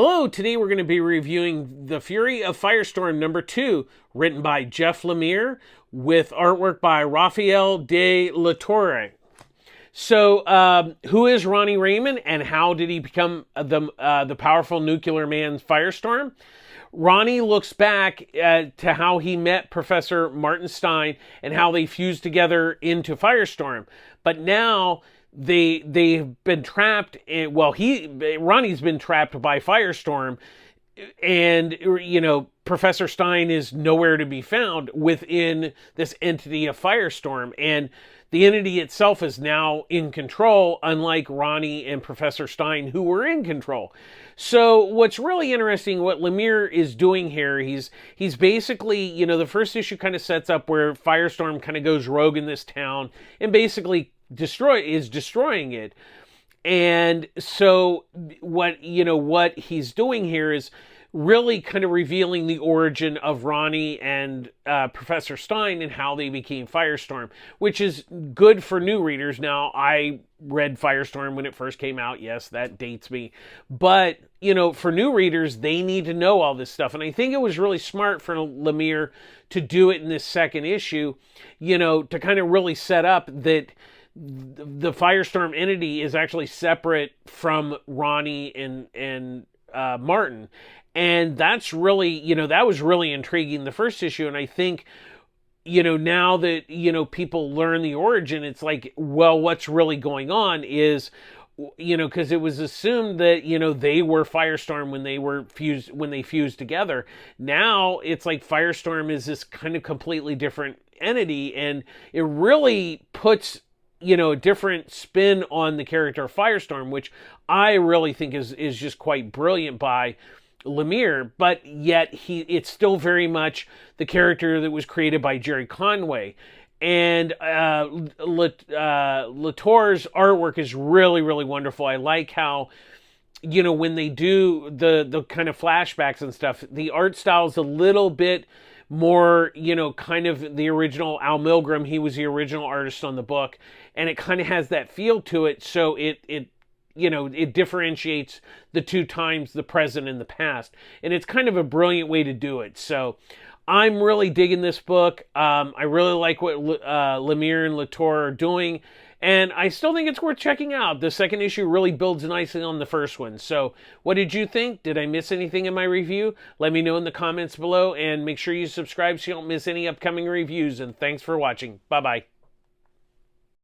Hello, today we're going to be reviewing The Fury of Firestorm number 2, written by Jeff Lemire, with artwork by Rafael de la Torre. So, who is Ronnie Raymond, and how did he become the powerful nuclear man Firestorm? Ronnie looks back to how he met Professor Martin Stein and how they fused together into Firestorm. But now they've been trapped in, Ronnie's been trapped by Firestorm, and Professor Stein is nowhere to be found within this entity of Firestorm, and the entity itself is now in control, unlike Ronnie and Professor Stein, who were in control. So what's really interesting, what Lemire is doing here, he's basically, the first issue kind of sets up where Firestorm kind of goes rogue in this town and basically destroying it. And so what he's doing here is really kind of revealing the origin of Ronnie and Professor Stein and how they became Firestorm, which is good for new readers. Now, I read Firestorm when it first came out. Yes, that dates me. But, for new readers, they need to know all this stuff. And I think it was really smart for Lemire to do it in this second issue, to kind of really set up that the Firestorm entity is actually separate from Ronnie and Martin. And that's really, that was really intriguing the first issue. And I think, now that, people learn the origin, it's like, well, what's really going on is, because it was assumed that, they were Firestorm when they fused together. Now it's like Firestorm is this kind of completely different entity, and it really puts a different spin on the character of Firestorm, which I really think is just quite brilliant by Lemire, but yet it's still very much the character that was created by Jerry Conway. And Latour's artwork is really, really wonderful. I like how, when they do the kind of flashbacks and stuff, the art style is a little bit more, kind of the original Al Milgrom. He was the original artist on the book, and it kind of has that feel to it. So it differentiates the two times, the present and the past. And it's kind of a brilliant way to do it. So I'm really digging this book. I really like what Lemire and Latour are doing. And I still think it's worth checking out. The second issue really builds nicely on the first one. So what did you think? Did I miss anything in my review? Let me know in the comments below. And make sure you subscribe so you don't miss any upcoming reviews. And thanks for watching. Bye-bye.